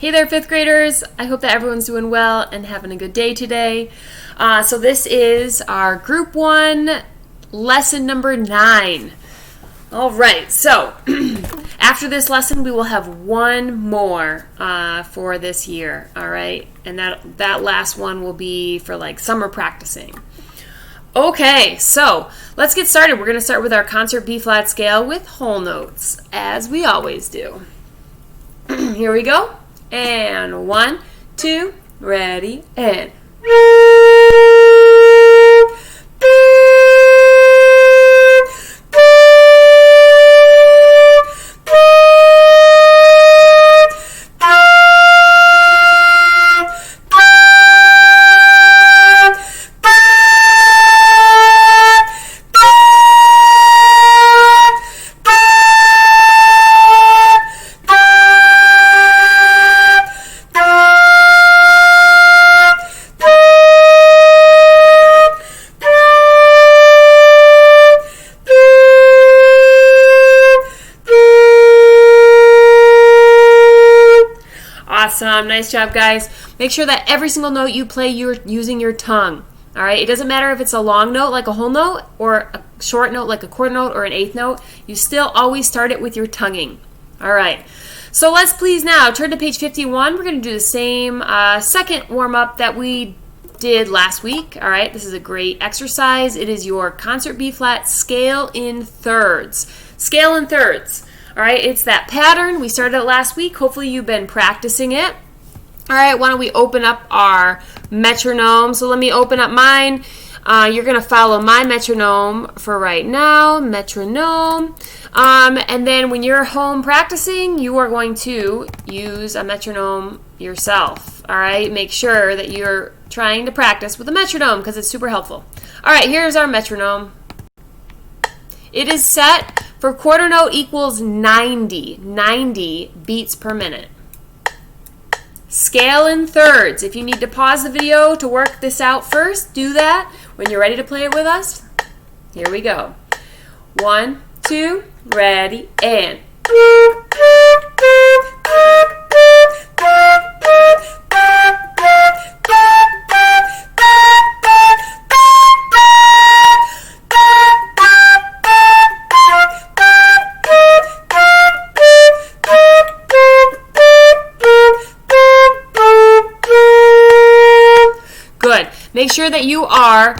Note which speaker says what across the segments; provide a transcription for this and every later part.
Speaker 1: Hey there, fifth graders. I hope that everyone's doing well and having a good day today. So this is our Group 1 lesson number 9. All right, so after this lesson, we will have one more for this year, all right? And that last one will be for like summer practicing. Okay, so let's get started. We're going to start with our concert B-flat scale with whole notes, as we always do. Here we go. And 1, 2, ready, and. Awesome. Nice job, guys. Make sure that every single note you play, you're using your tongue. All right? It doesn't matter if it's a long note like a whole note or a short note like a quarter note or an eighth note. You still always start it with your tonguing. All right. So let's please now turn to page 51. We're going to do the same second warm-up that we did last week. All right? This is a great exercise. It is your concert B-flat scale in thirds. Scale in thirds. All right, it's that pattern. We started it last week. Hopefully you've been practicing it. All right, why don't we open up our metronome? So let me open up mine. You're going to follow my metronome for right now. Metronome. And then when you're home practicing, you are going to use a metronome yourself. All right, make sure that you're trying to practice with a metronome because it's super helpful. All right, here's our metronome. It is set for quarter note equals 90 beats per minute. Scale in thirds. If you need to pause the video to work this out first, do that. When you're ready to play it with us, here we go. 1, 2, ready, and. Make sure that you are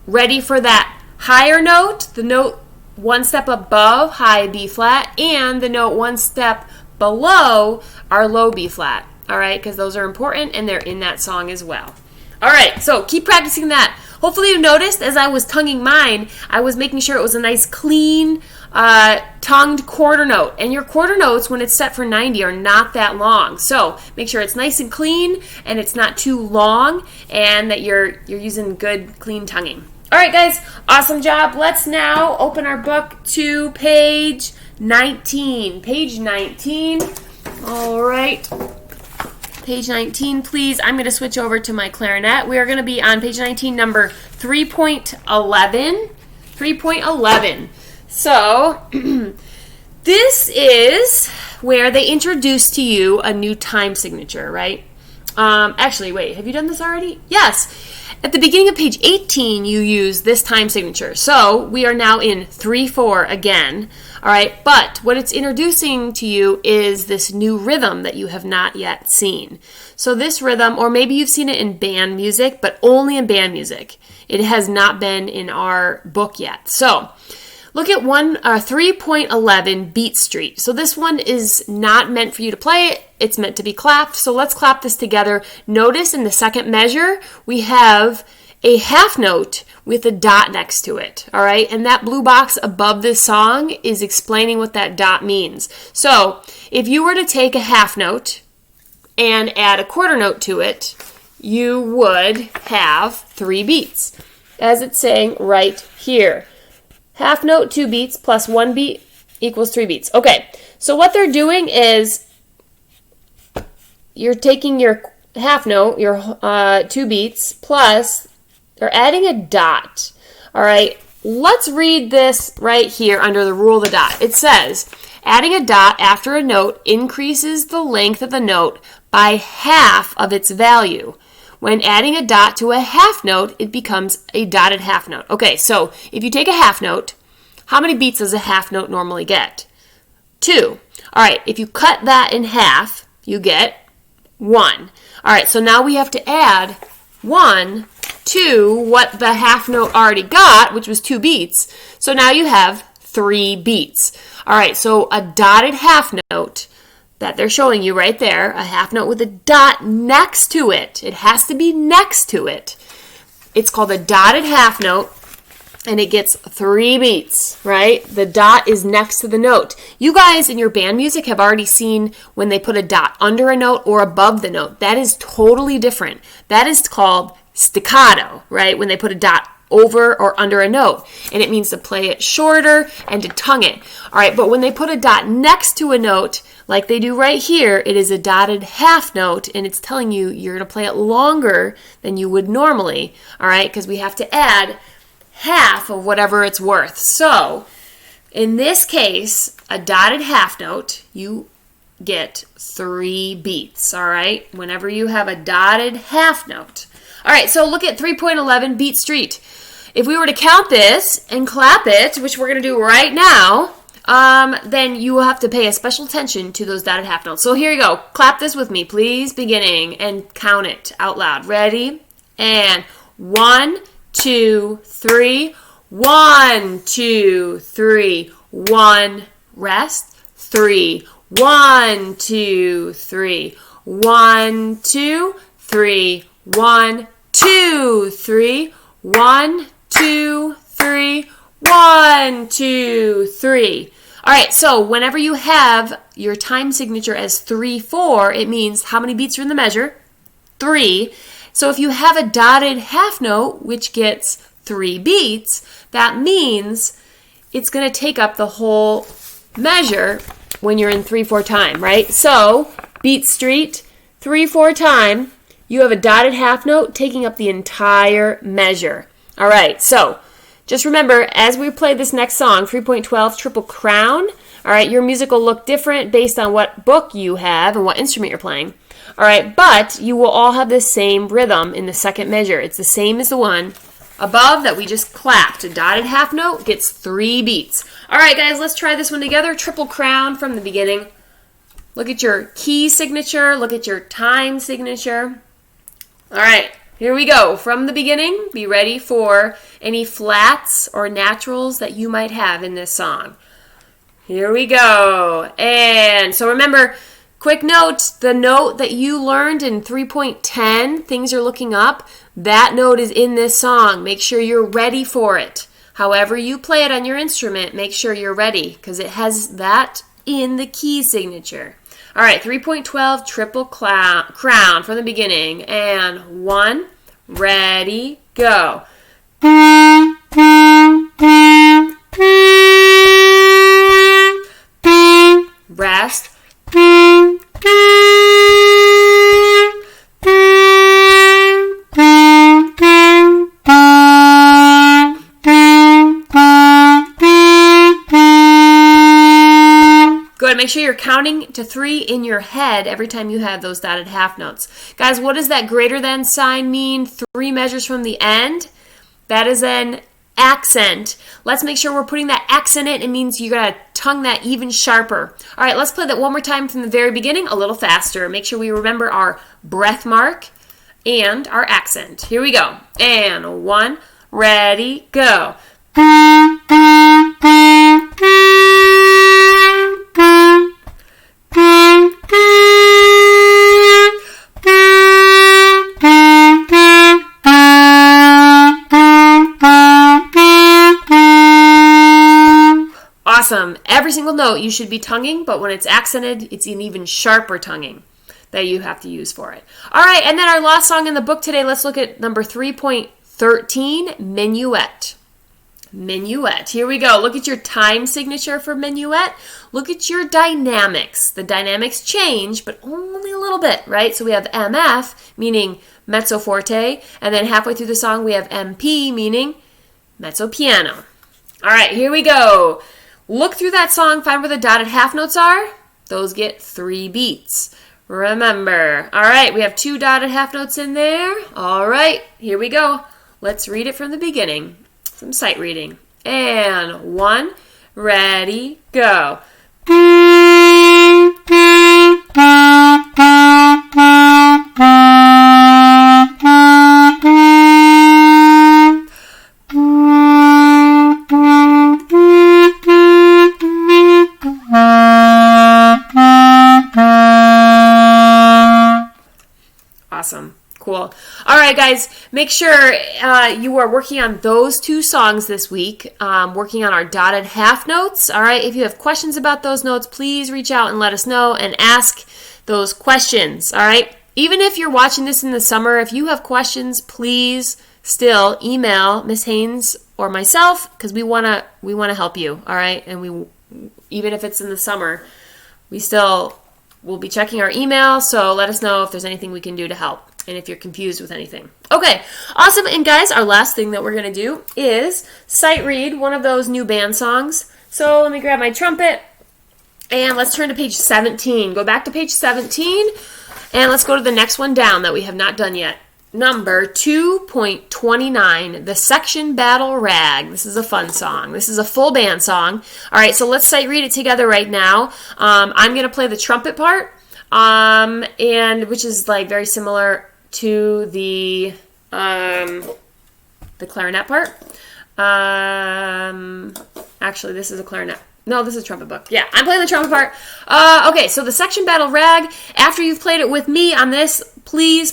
Speaker 1: ready for that higher note, the note one step above high B flat, and the note one step below our low B flat. All right, because those are important and they're in that song as well. All right, so keep practicing that. Hopefully you noticed as I was tonguing mine, I was making sure it was a nice clean tongued quarter note. And your quarter notes, when it's set for 90, are not that long. So make sure it's nice and clean and it's not too long and that you're using good, clean tonguing. All right, guys, awesome job. Let's now open our book to page 19. Page 19. All right. Page 19, please. I'm going to switch over to my clarinet. We are going to be on page 19, number 3.11. 3.11. So, this is where they introduce to you a new time signature, right? Actually, wait, have you done this already? Yes. At the beginning of page 18, you use this time signature. So, we are now in 3/4 again. All right, but what it's introducing to you is this new rhythm that you have not yet seen. So this rhythm, or maybe you've seen it in band music, but only in band music. It has not been in our book yet. So look at 3.11 Beat Street. So this one is not meant for you to play. It's meant to be clapped. So let's clap this together. Notice in the second measure, we have a half note with a dot next to it, all right? And that blue box above this song is explaining what that dot means. So if you were to take a half note and add a quarter note to it, you would have 3 beats, as it's saying right here. Half note, 2 beats, plus 1 beat equals 3 beats. Okay, so what they're doing is you're taking your half note, your 2 beats, plus they're adding a dot. All right, let's read this right here under the rule of the dot. It says, adding a dot after a note increases the length of the note by half of its value. When adding a dot to a half note, it becomes a dotted half note. Okay, so if you take a half note, how many beats does a half note normally get? 2. All right, if you cut that in half, you get 1. All right, so now we have to add 1 to what the half note already got, which was 2 beats. So now you have 3 beats. All right, so a dotted half note that they're showing you right there, a half note with a dot next to it. It has to be next to it. It's called a dotted half note, and it gets 3 beats, right? The dot is next to the note. You guys in your band music have already seen when they put a dot under a note or above the note. That is totally different. That is called staccato, right? When they put a dot over or under a note, and it means to play it shorter and to tongue it. All right, but when they put a dot next to a note, like they do right here, it is a dotted half note, and it's telling you you're going to play it longer than you would normally, all right, because we have to add half of whatever it's worth. So, in this case, a dotted half note, you get 3 beats, all right, whenever you have a dotted half note. All right, so look at 3.11 Beat Street. If we were to count this and clap it, which we're going to do right now, then you will have to pay a special attention to those dotted half notes. So here you go. Clap this with me, please, beginning, and count it out loud. Ready? And 1, 2, 3. 1, 2, 3. 1. Rest. 3. 1, 2, 3. 1, 2, 3. 1, 2, 3. 1, 2, 3. 1, 2, 3. All right, so whenever you have your time signature as 3, 4, it means how many beats are in the measure? 3. So if you have a dotted half note, which gets 3 beats, that means it's going to take up the whole measure when you're in 3, 4 time, right? So, Beat Street, 3, 4 time, you have a dotted half note taking up the entire measure. All right, so just remember, as we play this next song, 3.12 Triple Crown, all right, your music will look different based on what book you have and what instrument you're playing. All right, but you will all have the same rhythm in the second measure. It's the same as the one above that we just clapped. A dotted half note gets 3 beats. All right, guys, let's try this one together. Triple Crown from the beginning. Look at your key signature. Look at your time signature. All right, here we go. From the beginning, be ready for any flats or naturals that you might have in this song. Here we go. And so remember, quick note, the note that you learned in 3.10, Things Are Looking Up, that note is in this song. Make sure you're ready for it. However you play it on your instrument, make sure you're ready because it has that in the key signature. All right, 3.12 Triple Crown from the beginning. And 1, ready, go. Rest. Good. Make sure you're counting to 3 in your head every time you have those dotted half notes. Guys, what does that greater than sign mean? 3 measures from the end? That is an accent. Let's make sure we're putting that accent in. It means you gotta tongue that even sharper. All right, let's play that one more time from the very beginning, a little faster. Make sure we remember our breath mark and our accent. Here we go. And 1, ready, go. Awesome. Every single note you should be tonguing, but when it's accented, it's an even sharper tonguing that you have to use for it. All right, and then our last song in the book today, let's look at number 3.13, Minuet. Minuet. Here we go. Look at your time signature for Minuet. Look at your dynamics. The dynamics change, but only a little bit, right? So we have MF, meaning mezzo forte, and then halfway through the song we have MP, meaning mezzo piano. All right, here we go. Look through that song, find where the dotted half notes are. Those get 3 beats. Remember. All right, we have 2 dotted half notes in there. All right, here we go. Let's read it from the beginning. Some sight reading. And 1, ready, go. Awesome. Cool. All right, guys, make sure you are working on those 2 songs this week, working on our dotted half notes. All right, if you have questions about those notes, please reach out and let us know and ask those questions. All right, even if you're watching this in the summer, if you have questions, please still email Miss Haynes or myself because we want to help you. All right, and even if it's in the summer, we'll be checking our email, so let us know if there's anything we can do to help and if you're confused with anything. Okay, awesome. And guys, our last thing that we're going to do is sight read one of those new band songs. So let me grab my trumpet and let's turn to page 17. Go back to page 17 and let's go to the next one down that we have not done yet. Number 2.29, The Section Battle Rag. This is a fun song. This is a full band song. All right, so let's sight read it together right now. I'm going to play the trumpet part, and which is like very similar to the clarinet part. Actually, this is a clarinet. No, this is a trumpet book. Yeah, I'm playing the trumpet part. Okay, so the Section Battle Rag, after you've played it with me on this, please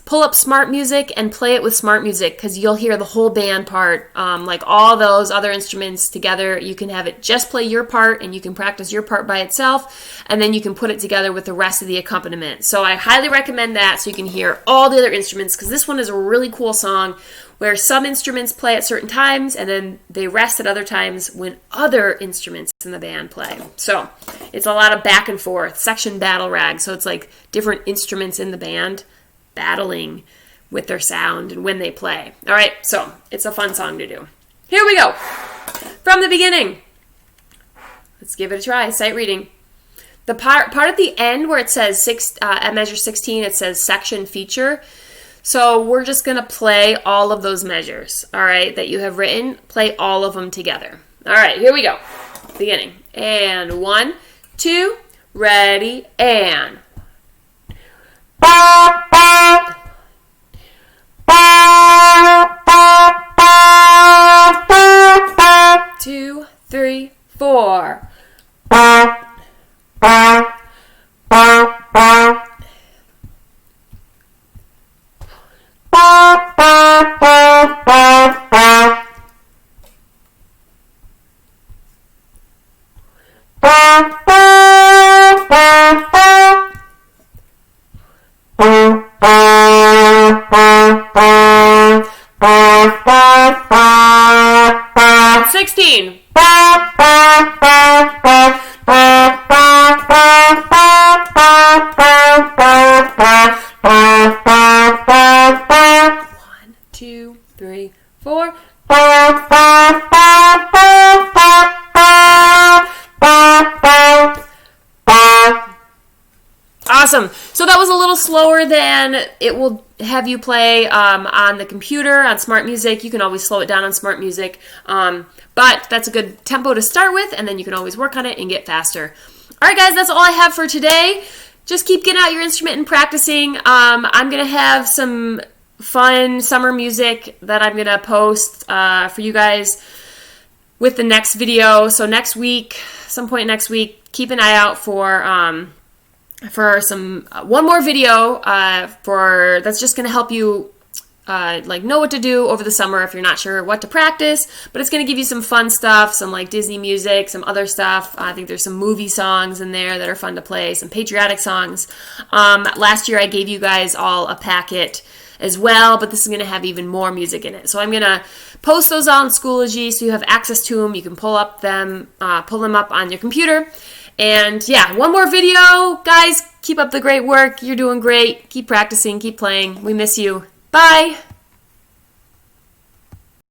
Speaker 1: pull up Smart Music and play it with Smart Music because you'll hear the whole band part, like all those other instruments together. You can have it just play your part and you can practice your part by itself, and then you can put it together with the rest of the accompaniment. So I highly recommend that so you can hear all the other instruments because this one is a really cool song where some instruments play at certain times and then they rest at other times when other instruments in the band play. So it's a lot of back and forth, section battle rag. So it's like different instruments in the band battling with their sound and when they play. All right, so it's a fun song to do. Here we go. From the beginning. Let's give it a try. Sight reading. The part at the end where it says at measure 16, it says section feature. So we're just going to play all of those measures, all right, that you have written. Play all of them together. All right, here we go. Beginning. And 1, 2, ready, and. 2, 3, 4. 16. 1, 2, 3, 4. Awesome. So that was a little slower than it will have you play on the computer, on Smart Music. You can always slow it down on Smart Music. But that's a good tempo to start with, and then you can always work on it and get faster. All right, guys, that's all I have for today. Just keep getting out your instrument and practicing. I'm going to have some fun summer music that I'm going to post for you guys with the next video. So next week, some point next week, keep an eye out for some one more video that's just going to help you know what to do over the summer if you're not sure what to practice, but it's going to give you some fun stuff, some like Disney music, some other stuff. I think there's some movie songs in there that are fun to play, some patriotic songs. Last year I gave you guys all a packet as well, but this is going to have even more music in it. So I'm going to post those all in Schoology so you have access to them. You can pull them up on your computer. And yeah, one more video. Guys, keep up the great work. You're doing great. Keep practicing, keep playing. We miss you. Bye.